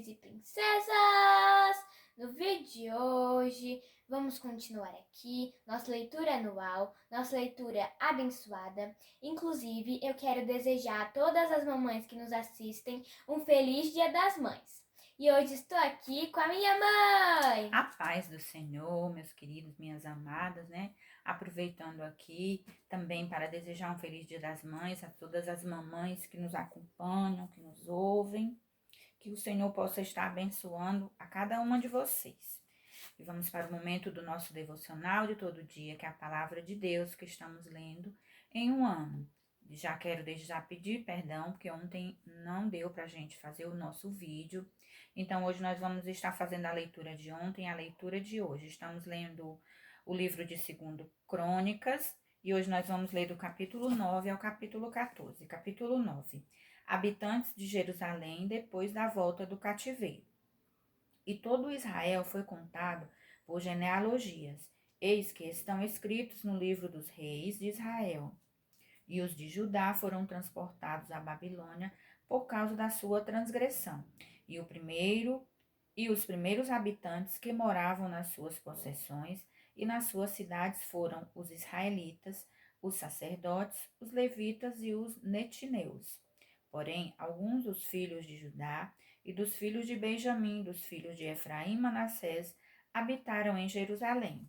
príncipes e princesas! No vídeo de hoje, vamos continuar aqui nossa leitura anual, nossa leitura abençoada. Inclusive, eu quero desejar a todas as mamães que nos assistem um feliz Dia das Mães. E hoje estou aqui com a minha mãe! A paz do Senhor, meus queridos, minhas amadas, né? Aproveitando aqui também para desejar um feliz Dia das Mães a todas as mamães que nos acompanham, que nos ouvem. Que o Senhor possa estar abençoando a cada uma de vocês. E vamos para o momento do nosso devocional de todo dia, que é a palavra de Deus que estamos lendo em um ano. Já quero desde já pedir perdão, porque ontem não deu para a gente fazer o nosso vídeo. Então, hoje nós vamos estar fazendo a leitura de ontem e a leitura de hoje. Estamos lendo o livro de 2 Crônicas, e hoje nós vamos ler do capítulo 9 ao capítulo 14. Capítulo 9. Habitantes de Jerusalém depois da volta do cativeiro. E todo Israel foi contado por genealogias. Eis que estão escritos no livro dos reis de Israel. E os de Judá foram transportados à Babilônia por causa da sua transgressão. E os primeiros habitantes que moravam nas suas possessões e nas suas cidades foram os israelitas, os sacerdotes, os levitas e os netineus. Porém, alguns dos filhos de Judá e dos filhos de Benjamim, dos filhos de Efraim e Manassés, habitaram em Jerusalém.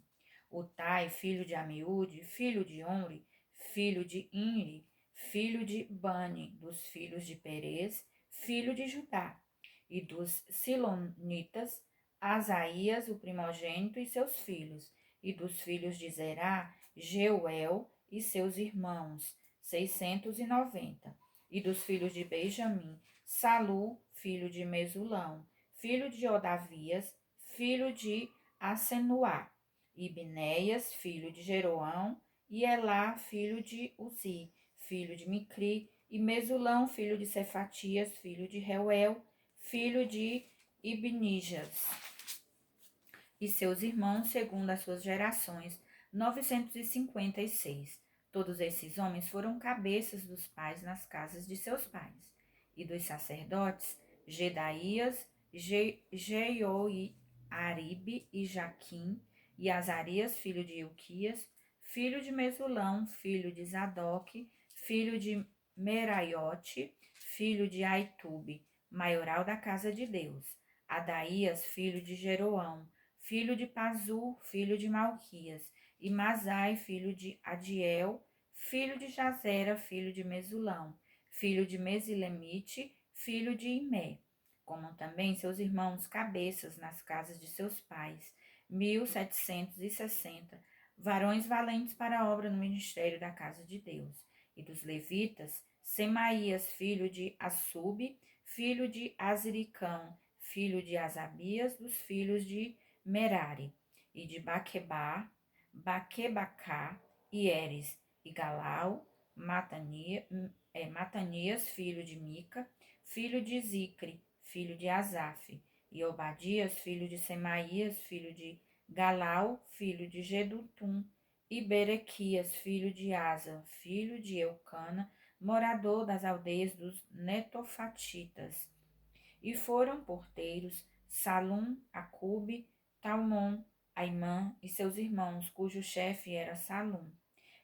Utai, filho de Amiúde, filho de Omri, filho de Inri, filho de Bani, dos filhos de Perez, filho de Judá, e dos Silonitas, Asaías, o primogênito, e seus filhos, e dos filhos de Zerá, Jeuel e seus irmãos, 690, e dos filhos de Benjamim, Salu, filho de Mesulão, filho de Odavias, filho de Asenuá, e Binéias, filho de Jeroão, e Elá, filho de Uzi, filho de Micri, e Mesulão, filho de Cefatias, filho de Reuel, filho de Ibnijas, e seus irmãos, segundo as suas gerações, 956. Todos esses homens foram cabeças dos pais nas casas de seus pais. E dos sacerdotes, Gedaías, Jeoiaribe e Jaquim, e Azarias, filho de Ilquias, filho de Mesulão, filho de Zadok, filho de Meraiote, filho de Aitube, maioral da casa de Deus. Adaías, filho de Jeroão, filho de Pazur, filho de Malquias, e Mazai, filho de Adiel, filho de Jazera, filho de Mesulão, filho de Mesilemite, filho de Imé, como também seus irmãos cabeças nas casas de seus pais, 1760, varões valentes para a obra no ministério da casa de Deus. E dos levitas, Semaías, filho de Assub, filho de Azricão, filho de Asabias, dos filhos de Merari, e de Baquebacá, e Eres, e Galau, Matanias, filho de Mica, filho de Zicre, filho de Asaf, e Obadias, filho de Semaías, filho de Galau, filho de Gedutum, e Berequias, filho de Asa, filho de Eucana, morador das aldeias dos Netofatitas. E foram porteiros Salum, Acube, Talmon, Aimã e seus irmãos, cujo chefe era Salum.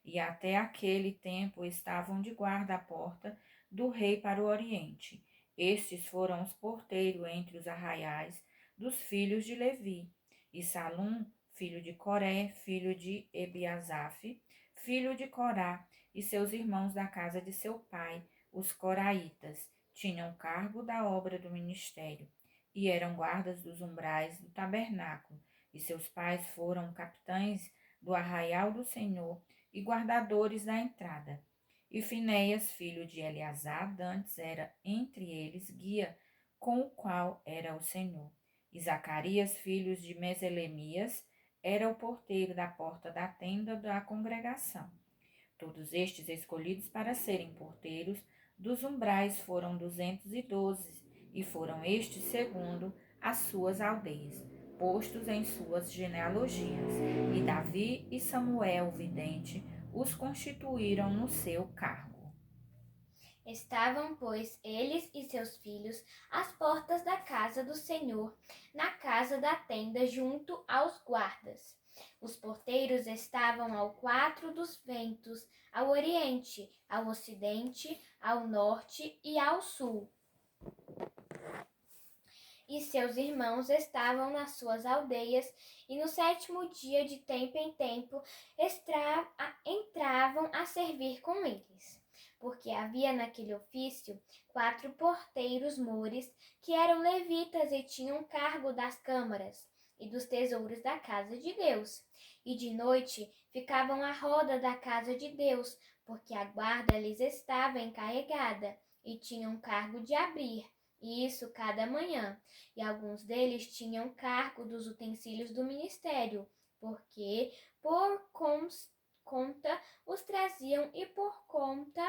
E até aquele tempo estavam de guarda à porta do rei para o oriente. Estes foram os porteiros entre os arraiais dos filhos de Levi. E Salum, filho de Coré, filho de Ebiasaf, filho de Corá, e seus irmãos da casa de seu pai, os coraitas, tinham cargo da obra do ministério e eram guardas dos umbrais do tabernáculo, e seus pais foram capitães do arraial do Senhor e guardadores da entrada. E Finéias, filho de Eleazar, dantes era entre eles guia, com o qual era o Senhor. E Zacarias, filho de Meselemias, era o porteiro da porta da tenda da congregação. Todos estes escolhidos para serem porteiros dos umbrais foram 212, e foram estes segundo as suas aldeias, postos em suas genealogias. E Davi e Samuel, vidente, os constituíram no seu cargo. Estavam, pois, eles e seus filhos às portas da casa do Senhor, na casa da tenda junto aos guardas. Os porteiros estavam ao quatro dos ventos, ao oriente, ao ocidente, ao norte e ao sul. E seus irmãos estavam nas suas aldeias, e no sétimo dia, de tempo em tempo, entravam a servir com eles. Porque havia naquele ofício 4 porteiros mores, que eram levitas e tinham cargo das câmaras e dos tesouros da casa de Deus. E de noite ficavam à roda da casa de Deus, porque a guarda lhes estava encarregada, e tinham cargo de abrir, e isso cada manhã. E alguns deles tinham cargo dos utensílios do ministério, porque por conta os traziam e por conta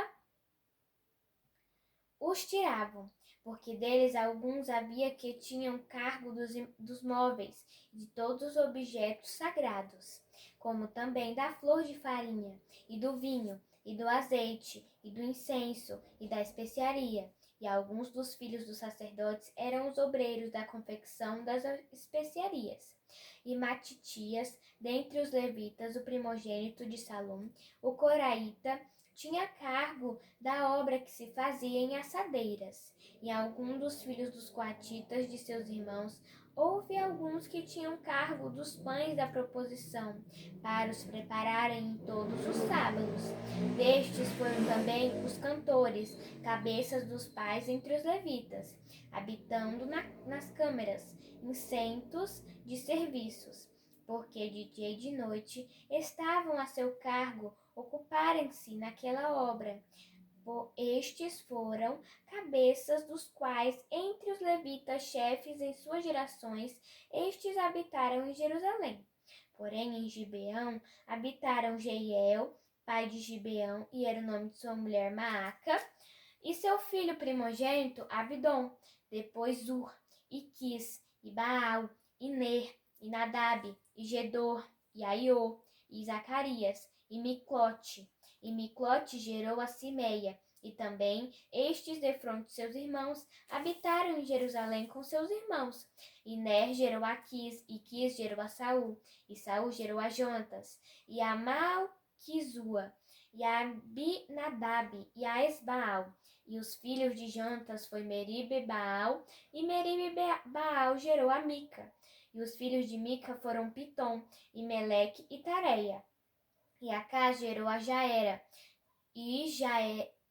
os tiravam, porque deles alguns havia que tinham cargo dos móveis e de todos os objetos sagrados, como também da flor de farinha, e do vinho, e do azeite, e do incenso, e da especiaria. E alguns dos filhos dos sacerdotes eram os obreiros da confecção das especiarias. E Matitias, dentre os levitas, o primogênito de Salom, o coraíta, tinha cargo da obra que se fazia em assadeiras. E algum dos filhos dos coatitas de seus irmãos, houve alguns que tinham cargo dos pães da proposição, para os prepararem em todos os sábados. Destes foram também os cantores, cabeças dos pais entre os levitas, habitando nas câmeras, em centos de serviços, porque de dia e de noite estavam a seu cargo ocuparem-se naquela obra. Estes foram cabeças dos quais, entre os levitas chefes em suas gerações, estes habitaram em Jerusalém. Porém, em Gibeão habitaram Jeiel, pai de Gibeão, e era o nome de sua mulher Maaca, e seu filho primogênito Abidom, depois Zur, e Quis, e Baal, e Ner, e Nadab, e Gedor, e Aiô, e Zacarias, e Miclote. E Miclote gerou a Simeia, e também estes, defronte de seus irmãos, habitaram em Jerusalém com seus irmãos. E Ner gerou a Quis, e Quis gerou a Saul, e Saul gerou a Jonatas, e a Malquizua, e a Abinadab, e a Esbaal. E os filhos de Jonatas foi Meribe e Baal, e Meribe e Baal gerou a Mica. E os filhos de Mica foram Pitom, e Meleque e Tareia. E Acás gerou a Jaera, e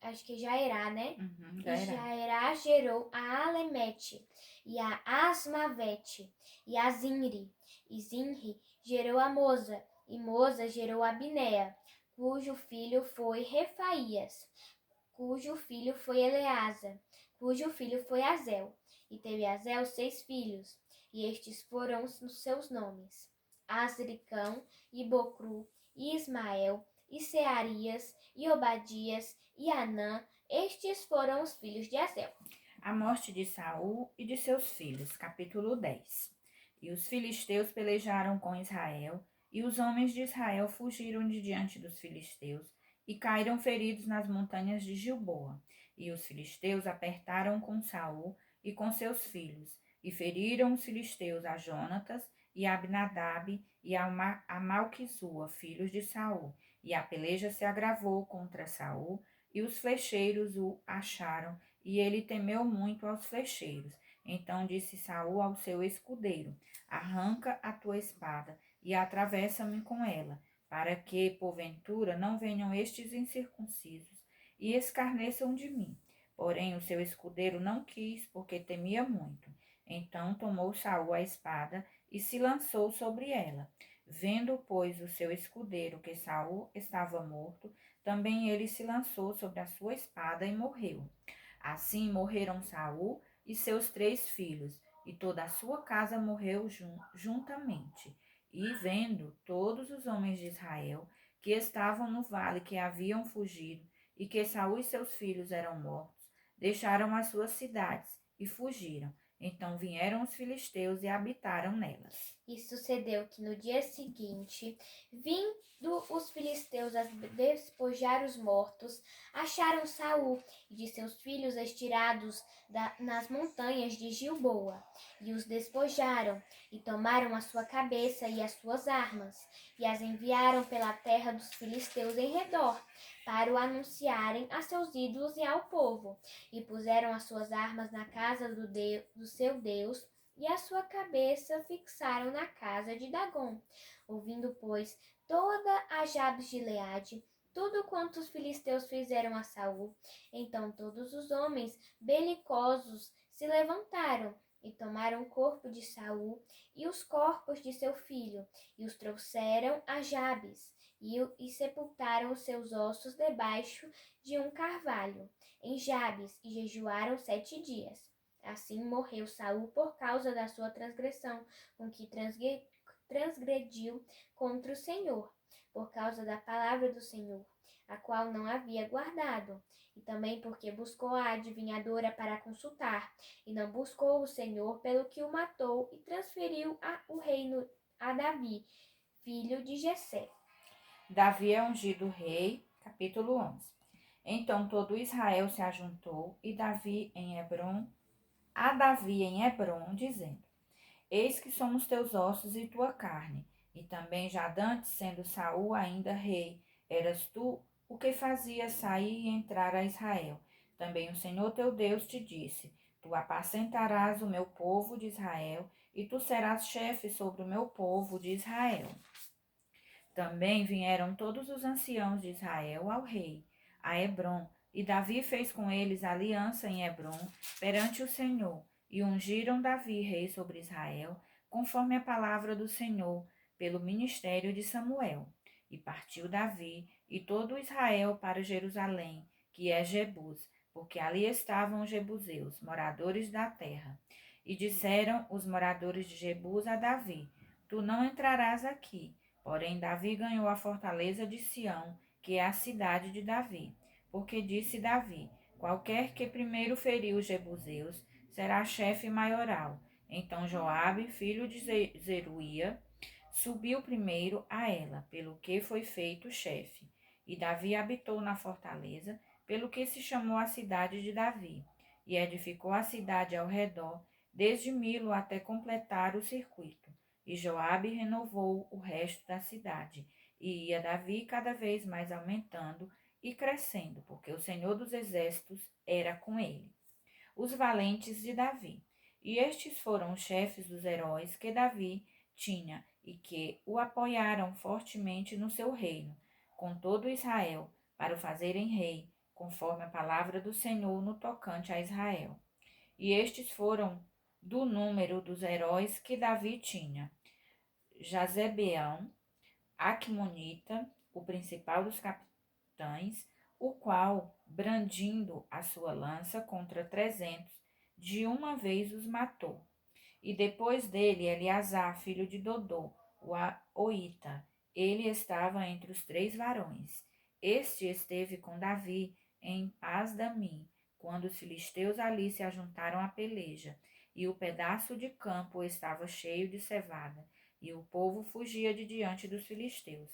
acho que Jairá, né? Jairá. E Jairá gerou a Alemete, e a Asmavete, e a Zinri. E Zinri gerou a Moza, e Moza gerou a Binea, cujo filho foi Refaías, cujo filho foi Eleasa, cujo filho foi Azel. E teve Azel 6 filhos, e estes foram os seus nomes: Asricão, e Bocru, e Ismael, e Searias, e Obadias, e Anã. Estes foram os filhos de Azel. A morte de Saul e de seus filhos, capítulo 10. E os filisteus pelejaram com Israel, e os homens de Israel fugiram de diante dos filisteus, e caíram feridos nas montanhas de Gilboa. E os filisteus apertaram com Saul e com seus filhos, e feriram os filisteus a Jonatas, e a Abinadab, e a Malquizua, filhos de Saul. E a peleja se agravou contra Saul, e os flecheiros o acharam, e ele temeu muito aos flecheiros. Então disse Saul ao seu escudeiro: Arranca a tua espada e atravessa-me com ela, para que, porventura, não venham estes incircuncisos e escarneçam de mim. Porém o seu escudeiro não quis, porque temia muito. Então tomou Saul a espada e se lançou sobre ela. Vendo, pois, o seu escudeiro que Saul estava morto, também ele se lançou sobre a sua espada e morreu. Assim morreram Saul e seus 3 filhos, e toda a sua casa morreu juntamente. E vendo todos os homens de Israel que estavam no vale, que haviam fugido, e que Saul e seus filhos eram mortos, deixaram as suas cidades e fugiram. Então vieram os filisteus e habitaram nelas. E sucedeu que no dia seguinte, vindo os filisteus a despojar os mortos, acharam Saul e de seus filhos estirados nas montanhas de Gilboa, e os despojaram, e tomaram a sua cabeça e as suas armas, e as enviaram pela terra dos filisteus em redor, para o anunciarem a seus ídolos e ao povo, e puseram as suas armas na casa do seu Deus, e a sua cabeça fixaram na casa de Dagom. Ouvindo, pois, toda a Jabes de Gileade, tudo quanto os filisteus fizeram a Saul, então todos os homens belicosos se levantaram e tomaram o corpo de Saul e os corpos de seu filho, e os trouxeram a Jabes, e sepultaram os seus ossos debaixo de um carvalho, em Jabes, e jejuaram 7 dias. Assim morreu Saul por causa da sua transgressão, com que transgrediu contra o Senhor, por causa da palavra do Senhor, a qual não havia guardado, e também porque buscou a adivinhadora para consultar, e não buscou o Senhor, pelo que o matou e transferiu o reino a Davi, filho de Jessé. Davi é ungido rei, capítulo 11. Então todo Israel se ajuntou a Davi em Hebron, dizendo: Eis que somos teus ossos e tua carne, e também já dantes, sendo Saul ainda rei, eras tu o que fazias sair e entrar a Israel. Também o Senhor teu Deus te disse: Tu apacentarás o meu povo de Israel, e tu serás chefe sobre o meu povo de Israel. Também vieram todos os anciãos de Israel ao rei, a Hebrom, e Davi fez com eles aliança em Hebrom perante o Senhor, e ungiram Davi rei sobre Israel, conforme a palavra do Senhor, pelo ministério de Samuel. E partiu Davi e todo Israel para Jerusalém, que é Jebus, porque ali estavam os jebuseus, moradores da terra. E disseram os moradores de Jebus a Davi: Tu não entrarás aqui. Porém, Davi ganhou a fortaleza de Sião, que é a cidade de Davi. Porque disse Davi: Qualquer que primeiro ferir os jebuseus será chefe maioral. Então Joabe, filho de Zeruia, subiu primeiro a ela, pelo que foi feito chefe. E Davi habitou na fortaleza, pelo que se chamou a cidade de Davi. E edificou a cidade ao redor, desde Milo até completar o circuito. E Joabe renovou o resto da cidade, e ia Davi cada vez mais aumentando e crescendo, porque o Senhor dos Exércitos era com ele. Os valentes de Davi. E estes foram os chefes dos heróis que Davi tinha e que o apoiaram fortemente no seu reino, com todo Israel, para o fazerem rei, conforme a palavra do Senhor no tocante a Israel. E estes foram do número dos heróis que Davi tinha: Jazebeão, Acmonita, o principal dos capitães, o qual, brandindo a sua lança contra 300, de uma vez os matou. E depois dele, Eleazar, filho de Dodô, o Oita. Ele estava entre os 3 varões. Este esteve com Davi em Paz-damim, quando os filisteus ali se ajuntaram à peleja, e o pedaço de campo estava cheio de cevada, e o povo fugia de diante dos filisteus.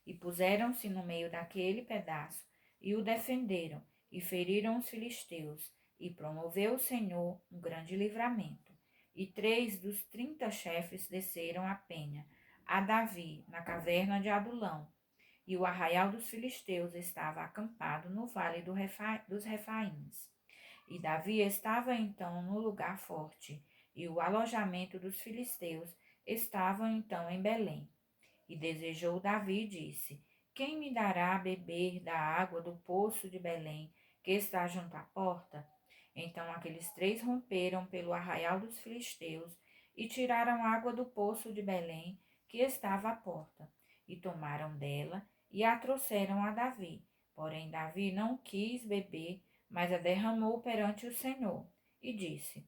E puseram-se no meio daquele pedaço, e o defenderam, e feriram os filisteus, e promoveu o Senhor um grande livramento. E 3 dos 30 chefes desceram a penha, a Davi, na caverna de Adulão, e o arraial dos filisteus estava acampado no vale dos Refaíns. E Davi estava então no lugar forte, e o alojamento dos filisteus estava então em Belém. E desejou Davi e disse: Quem me dará a beber da água do poço de Belém, que está junto à porta? Então aqueles 3 romperam pelo arraial dos filisteus e tiraram água do poço de Belém, que estava à porta, e tomaram dela e a trouxeram a Davi. Porém Davi não quis beber, mas a derramou perante o Senhor, e disse: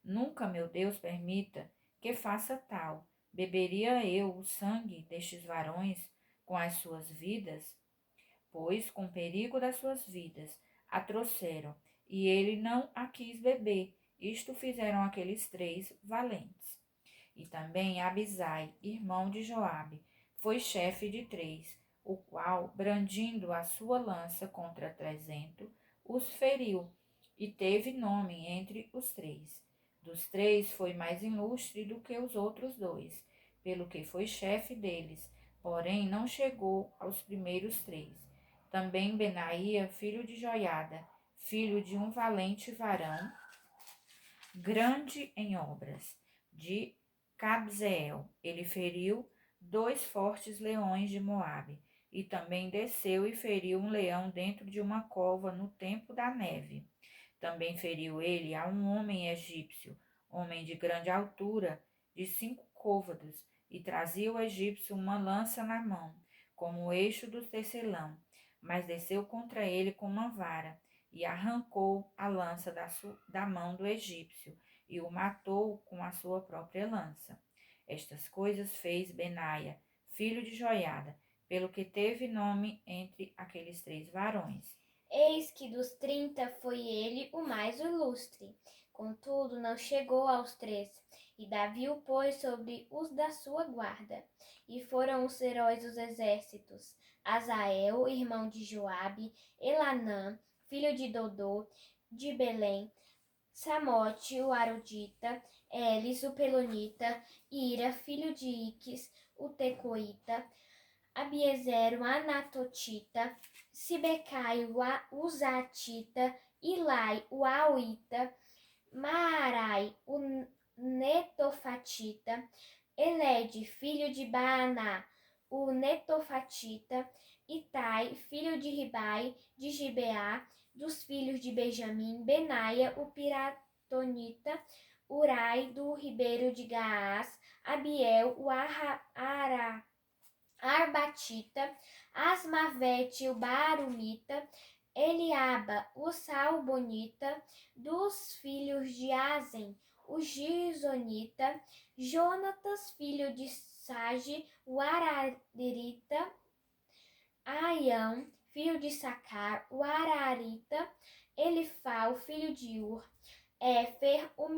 Nunca, meu Deus, permita que faça tal. Beberia eu o sangue destes varões com as suas vidas? Pois, com perigo das suas vidas, a trouxeram, e ele não a quis beber, Isto fizeram aqueles 3 valentes. E também Abisai, irmão de Joabe, foi chefe de 3, o qual, brandindo a sua lança contra 300, os feriu, e teve nome entre os 3. Dos 3 foi mais ilustre do que os outros 2, pelo que foi chefe deles, porém não chegou aos primeiros 3. Também Benaía, filho de Joiada, filho de um valente varão, grande em obras, de Cabzeel. Ele feriu 2 fortes leões de Moabe, e também desceu e feriu um leão dentro de uma cova no tempo da neve. Também feriu ele a um homem egípcio, homem de grande altura, de 5 côvados, e trazia o egípcio uma lança na mão, como o eixo do tecelão, mas desceu contra ele com uma vara, e arrancou a lança da mão do egípcio, e o matou com a sua própria lança. Estas coisas fez Benaia, filho de Joiada, pelo que teve nome entre aqueles 3 varões. Eis que dos 30 foi ele o mais ilustre. Contudo, não chegou aos 3. E Davi o pôs sobre os da sua guarda. E foram os heróis dos exércitos: Azael, irmão de Joabe, Elanã, filho de Dodô, de Belém, Samote, o Arodita, Elis, o Pelonita, Ira, filho de Iques, o Tecoita, Abiezer, o Anatotita, Sibecai, o Uzatita, Ilai, o Auita, Maarai, o Netofatita, Elede, filho de Baaná, o Netofatita, Itai, filho de Ribai, de Gibeá, dos filhos de Benjamim, Benaia, o Piratonita, Urai, do ribeiro de Gaás, Abiel, o Arbatita, Asmavete, o Barumita, Eliaba, o Salbonita, dos filhos de Azen, o Gizonita, Jonatas, filho de Sage, o Ararita, Aião, filho de Sacar, o Ararita, Elifal, filho de Ur, Éfer, o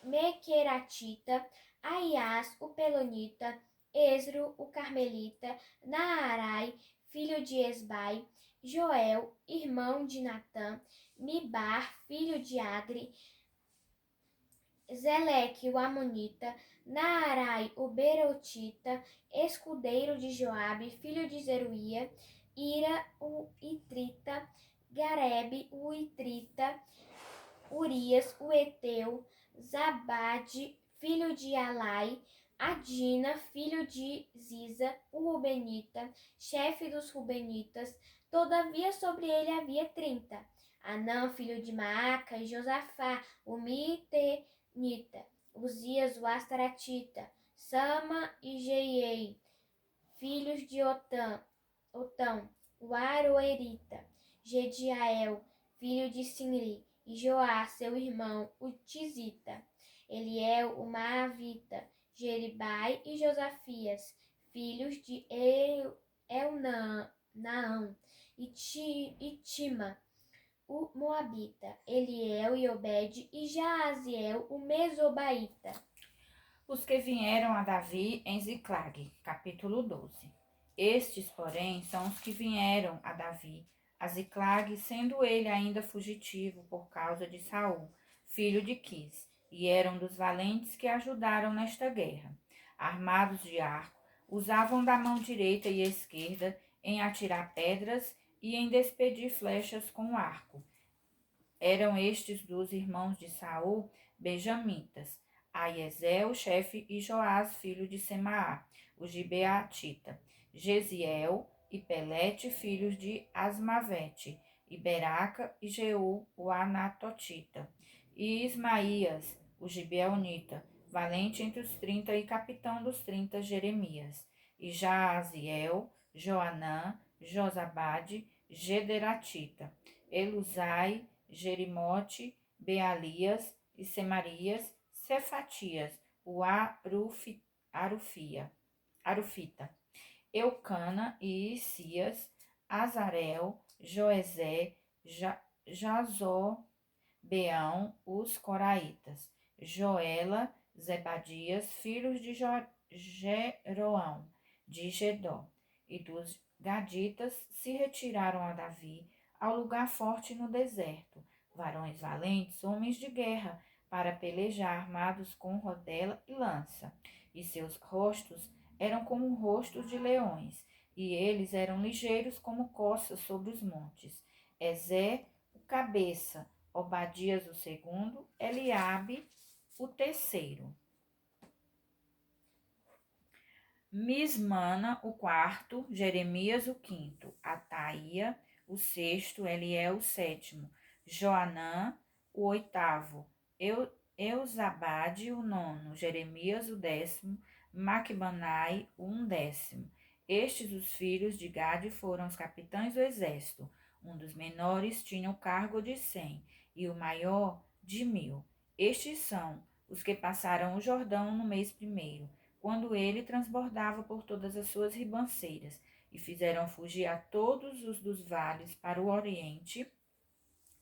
Mequeratita, Aias, o Pelonita, Esro, o Carmelita, Naarai, filho de Esbai, Joel, irmão de Natã, Mibar, filho de Agri, Zeleque, o Amonita, Naarai, o Berotita, escudeiro de Joabe, filho de Zeruia, Ira, o Itrita, Garebe, o Itrita, Urias, o Eteu, Zabade, filho de Alai, Adina, filho de Ziza, o Rubenita, chefe dos Rubenitas. Todavia sobre ele havia 30. Anã, filho de Maaca, e Josafá, o Mitenita, Uzias, o Astaratita, Sama e Jeiei, filhos de Otão, o Aroerita, Gediael, filho de Sinri, e Joá, seu irmão, o Tizita, Eliel, o Maavita, Jeribai e Josafias, filhos de Elnaão, e Tima, o Moabita, Eliel e Obed, e Jaaziel, o Mesobaíta. Os que vieram a Davi em Ziclag, capítulo 12. Estes, porém, são os que vieram a Davi a Ziclag, sendo ele ainda fugitivo por causa de Saul, filho de Quis, e eram dos valentes que ajudaram nesta guerra. Armados de arco, usavam da mão direita e esquerda em atirar pedras e em despedir flechas com o arco. Eram estes dos irmãos de Saul, benjamitas, Aiezel, chefe, e Joás, filho de Semaá, o gibeatita, Gesiel e Pelete, filhos de Asmavete, e Beraca e Jeú, o Anatotita, e Ismaías, o gibeonita, valente entre os 30 e capitão dos 30, Jeremias, e Jaaziel, Joanã, Josabade, Gederatita, Eluzai, Jerimote, Bealias e Semarias, Cefatias, o Arufita, Eucana e Isias, Azarel, Joezé, Jazó, Beão, os coraitas, Joela, Zebadias, filhos de Jeroão, de Gedó, e dos gaditas se retiraram a Davi ao lugar forte no deserto, varões valentes, homens de guerra, para pelejar armados com rodela e lança, e seus rostos eram como rostos de leões, e eles eram ligeiros como coças sobre os montes. Ezé, o cabeça, Obadias o segundo, Eliabe o terceiro, Mismana o quarto, Jeremias o quinto, Ataía o sexto, Eliel o sétimo, Joanã o oitavo, Eusabade o nono, Jeremias o décimo, Macbanai o undécimo. Estes os filhos de Gade foram os capitães do exército. Um dos menores tinha o cargo de 100 e o maior de 1000. Estes são os que passaram o Jordão no mês primeiro, quando ele transbordava por todas as suas ribanceiras, e fizeram fugir a todos os dos vales para o oriente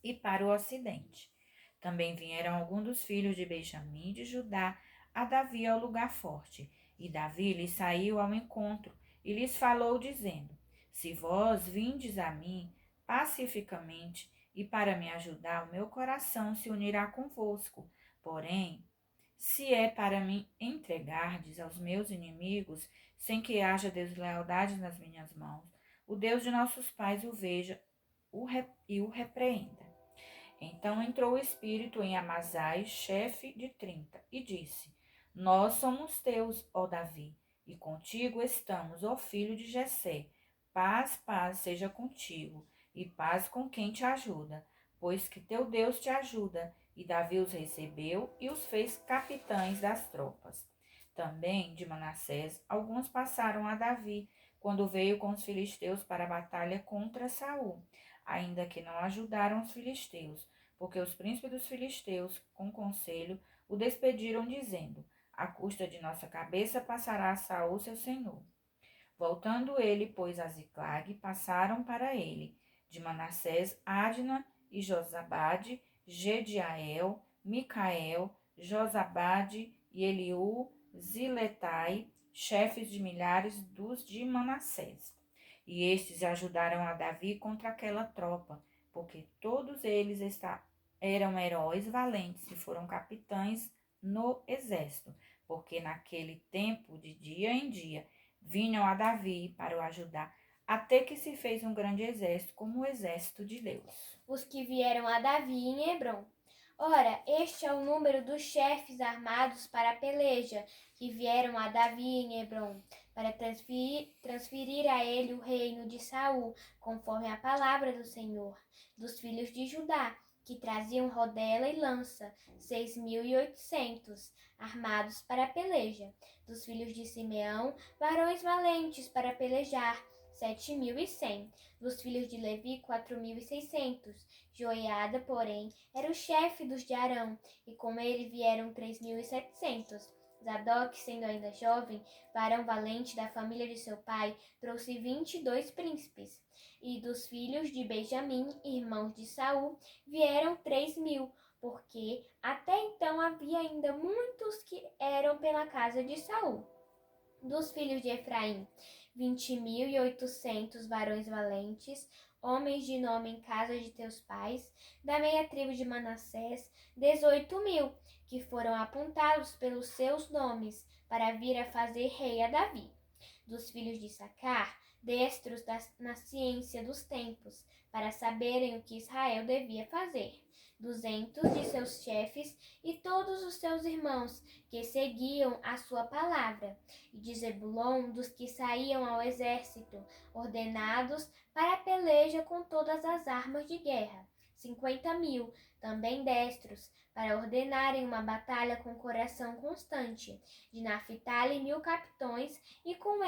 e para o ocidente. Também vieram alguns dos filhos de Benjamim e de Judá a Davi ao lugar forte, e Davi lhes saiu ao encontro e lhes falou, dizendo: Se vós vindes a mim pacificamente e para me ajudar, o meu coração se unirá convosco. Porém, se é para me entregardes aos meus inimigos, sem que haja deslealdade nas minhas mãos, o Deus de nossos pais o veja e o repreenda. Então entrou o espírito em Amazai, chefe de 30, e disse: Nós somos teus, ó Davi, e contigo estamos, ó filho de Jessé. Paz, paz seja contigo, e paz com quem te ajuda, pois que teu Deus te ajuda. E Davi os recebeu e os fez capitães das tropas. Também de Manassés, alguns passaram a Davi, quando veio com os filisteus para a batalha contra Saul, ainda que não ajudaram os filisteus, porque os príncipes dos filisteus, com conselho, o despediram, dizendo: À custa de nossa cabeça passará Saul, seu senhor. Voltando ele, pois, a Ziclag, passaram para ele, de Manassés, Adna e Josabade, Gediael, Micael, Josabade e Eliú, Ziletai, chefes de milhares dos de Manassés. E estes ajudaram a Davi contra aquela tropa, porque todos eles eram heróis valentes e foram capitães no exército, porque naquele tempo, de dia em dia, vinham a Davi para o ajudar, até que se fez um grande exército, como o exército de Deus. Os que vieram a Davi em Hebron. Ora, este é o número dos chefes armados para a peleja, que vieram a Davi em Hebron, para transferir a ele o reino de Saul, conforme a palavra do Senhor, dos filhos de Judá, que traziam rodela e lança, 6.800, armados para a peleja. Dos filhos de Simeão, varões valentes para pelejar, 7.100. Dos filhos de Levi, 4.600. Joiada, porém, era o chefe dos de Arão, e com ele vieram 3.700. Zadok, sendo ainda jovem, varão valente da família de seu pai, trouxe 22 príncipes. E dos filhos de Benjamim, irmãos de Saul, vieram 3.000, porque até então havia ainda muitos que eram pela casa de Saul. Dos filhos de Efraim, 20.800 varões valentes, homens de nome em casa de teus pais. Da meia tribo de Manassés, 18.000, que foram apontados pelos seus nomes, para vir a fazer rei a Davi. Dos filhos de Issacar, destros na ciência dos tempos, para saberem o que Israel devia fazer. 200 de seus chefes e todos os seus irmãos, que seguiam a sua palavra. E de Zebulon, dos que saíam ao exército, ordenados para a peleja com todas as armas de guerra. 50.000, também destros, para ordenarem uma batalha com coração constante. De Naphtali, 1.000 capitões, e com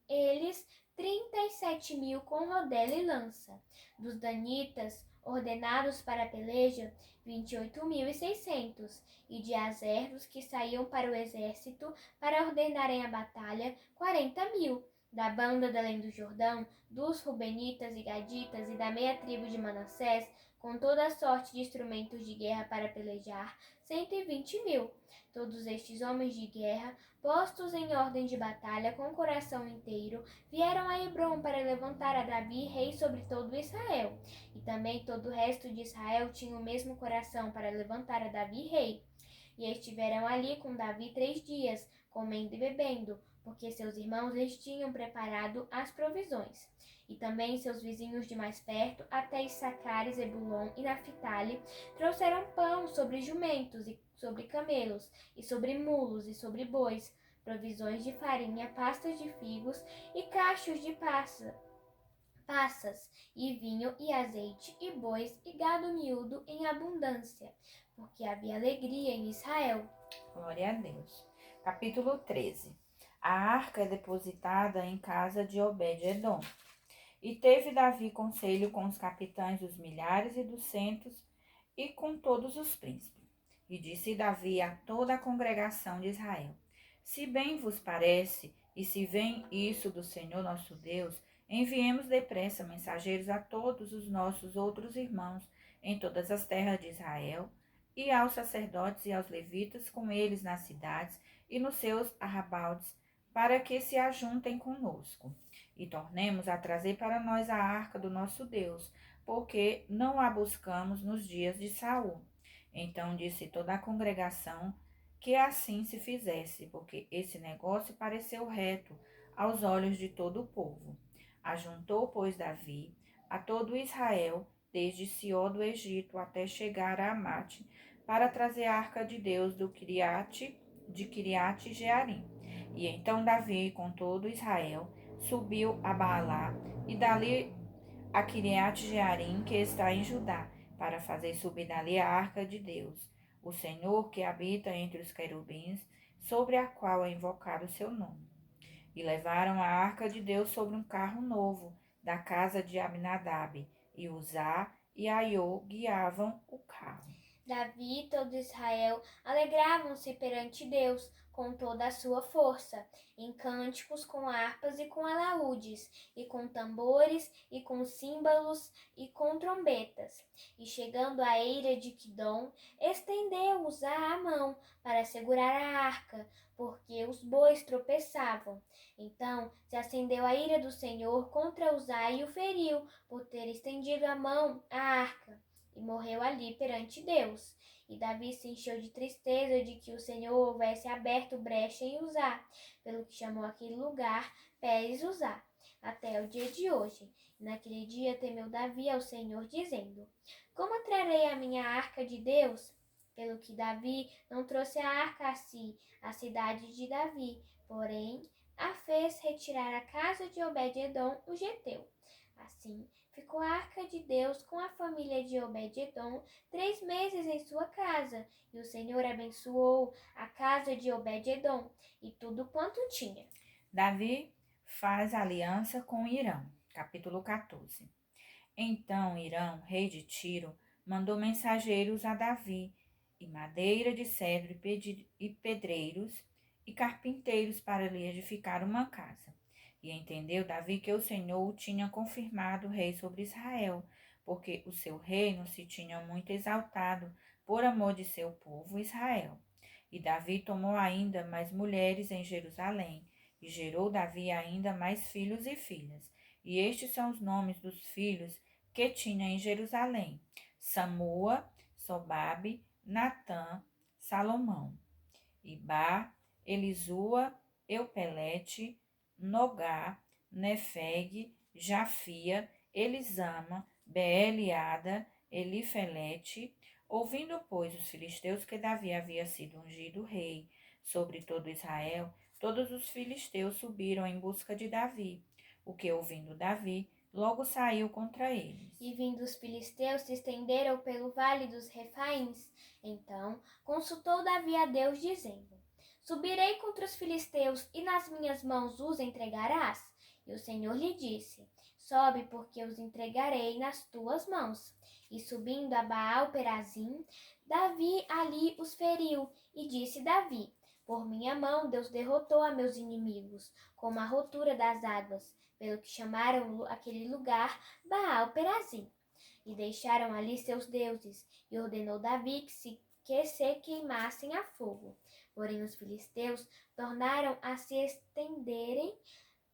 eles 37.000 com rodela e lança. Dos danitas, ordenados para a peleja, 28.600, e de Azer, dos que saíam para o exército para ordenarem a batalha, 40.000. Da banda da além do Jordão, dos Rubenitas e Gaditas e da meia tribo de Manassés, com toda sorte de instrumentos de guerra para pelejar, 120.000. Todos estes homens de guerra, postos em ordem de batalha com o coração inteiro, vieram a Hebrom para levantar a Davi rei sobre todo Israel. E também todo o resto de Israel tinha o mesmo coração para levantar a Davi rei. E estiveram ali com Davi 3 dias, comendo e bebendo, porque seus irmãos lhes tinham preparado as provisões. E também seus vizinhos de mais perto, até Issacar, Zebulon e Naphtali, trouxeram pão sobre jumentos e sobre camelos, e sobre mulos e sobre bois, provisões de farinha, pastas de figos e cachos de passas, e vinho e azeite, e bois e gado miúdo em abundância, porque havia alegria em Israel. Glória a Deus. Capítulo 13. A arca é depositada em casa de Obed-edom. E teve Davi conselho com os capitães dos milhares e dos centos e com todos os príncipes. E disse Davi a toda a congregação de Israel: Se bem vos parece, e se vem isso do Senhor nosso Deus, enviemos depressa mensageiros a todos os nossos outros irmãos em todas as terras de Israel, e aos sacerdotes e aos levitas com eles nas cidades e nos seus arrabaldes, para que se ajuntem conosco. E tornemos a trazer para nós a arca do nosso Deus, porque não a buscamos nos dias de Saul. Então disse toda a congregação que assim se fizesse, porque esse negócio pareceu reto aos olhos de todo o povo. Ajuntou, pois, Davi a todo Israel, desde Sió do Egito até chegar a Amate, para trazer a arca de Deus de Quiriate Jearim. E então Davi, com todo Israel, subiu a Baalá e dali a Quiriate Jearim, que está em Judá, para fazer subir dali a arca de Deus, o Senhor que habita entre os querubins, sobre a qual é invocado o seu nome. E levaram a arca de Deus sobre um carro novo, da casa de Abinadab, e Uzá e Aiô guiavam o carro. Davi e todo Israel alegravam-se perante Deus com toda a sua força, em cânticos com harpas e com alaúdes, e com tambores, e com símbolos, e com trombetas. E chegando à eira de Quidom, estendeu Uzá a mão para segurar a arca, porque os bois tropeçavam. Então se acendeu a ira do Senhor contra Uzá e o feriu, por ter estendido a mão à arca. E morreu ali perante Deus. E Davi se encheu de tristeza de que o Senhor houvesse aberto brecha em Uzá, pelo que chamou aquele lugar Pérez Uzá, até o dia de hoje. E naquele dia temeu Davi ao Senhor, dizendo: Como trarei a minha arca de Deus? Pelo que Davi não trouxe a arca a si, a cidade de Davi, porém a fez retirar à casa de Obed-edom o geteu. Assim, ficou a arca de Deus com a família de Obed-edom 3 meses em sua casa, e o Senhor abençoou a casa de Obed-edom e tudo quanto tinha. Davi faz aliança com Irão. Capítulo 14. Então Irão, rei de Tiro, mandou mensageiros a Davi, e madeira de cedro e pedreiros e carpinteiros para lhe edificar uma casa. E entendeu Davi que o Senhor o tinha confirmado rei sobre Israel, porque o seu reino se tinha muito exaltado por amor de seu povo Israel. E Davi tomou ainda mais mulheres em Jerusalém, e gerou Davi ainda mais filhos e filhas. E estes são os nomes dos filhos que tinha em Jerusalém: Samua, Sobabe, Natã, Salomão, Ibá, Elisua, Eupelete, Nogá, Nefeg, Jafia, Elisama, Beeliada, Elifelete. Ouvindo, pois, os filisteus que Davi havia sido ungido rei sobre todo Israel, todos os filisteus subiram em busca de Davi, o que, ouvindo Davi, logo saiu contra eles. E vindo os filisteus se estenderam pelo vale dos Refaíns. Então consultou Davi a Deus, dizendo: Subirei contra os filisteus, e nas minhas mãos os entregarás? E o Senhor lhe disse: Sobe, porque os entregarei nas tuas mãos. E subindo a Baal-perazim, Davi ali os feriu. E disse Davi: Por minha mão Deus derrotou a meus inimigos, como a rotura das águas, pelo que chamaram aquele lugar Baal-perazim. e deixaram ali seus deuses, e ordenou Davi que se queimassem a fogo. Porém os filisteus tornaram a se estenderem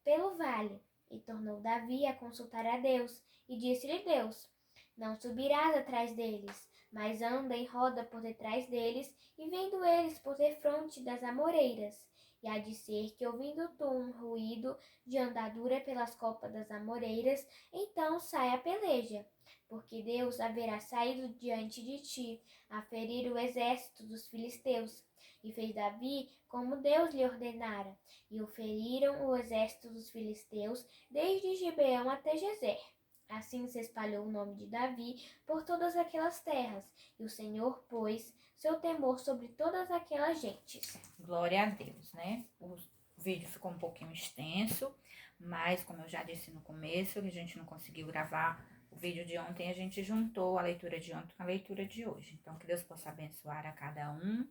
pelo vale, e tornou Davi a consultar a Deus, e disse-lhe Deus: Não subirás atrás deles, mas anda em roda por detrás deles, e vendo eles por defronte das amoreiras. E há de ser que, ouvindo tu um ruído de andadura pelas copas das amoreiras, então sai a peleja, porque Deus haverá saído diante de ti, a ferir o exército dos filisteus. E fez Davi como Deus lhe ordenara, e o feriram o exército dos filisteus, desde Gibeão até Gezer. Assim se espalhou o nome de Davi por todas aquelas terras, e o Senhor pôs seu temor sobre todas aquelas gentes. Glória a Deus, né? O vídeo ficou um pouquinho extenso, mas como eu já disse no começo, a gente não conseguiu gravar o vídeo de ontem, a gente juntou a leitura de ontem com a leitura de hoje. Então, que Deus possa abençoar a cada um.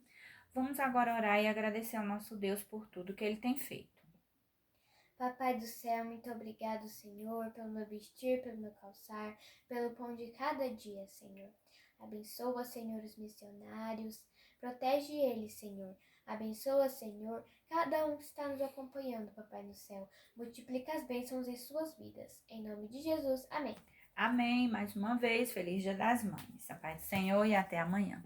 Vamos agora orar e agradecer ao nosso Deus por tudo que Ele tem feito. Papai do céu, muito obrigado, Senhor, pelo meu vestir, pelo meu calçar, pelo pão de cada dia, Senhor. Abençoa, Senhor, os missionários, protege eles, Senhor. Abençoa, Senhor, cada um que está nos acompanhando, Papai do céu. Multiplica as bênçãos em suas vidas. Em nome de Jesus, amém. Amém. Mais uma vez, feliz Dia das Mães. A paz do Senhor e até amanhã.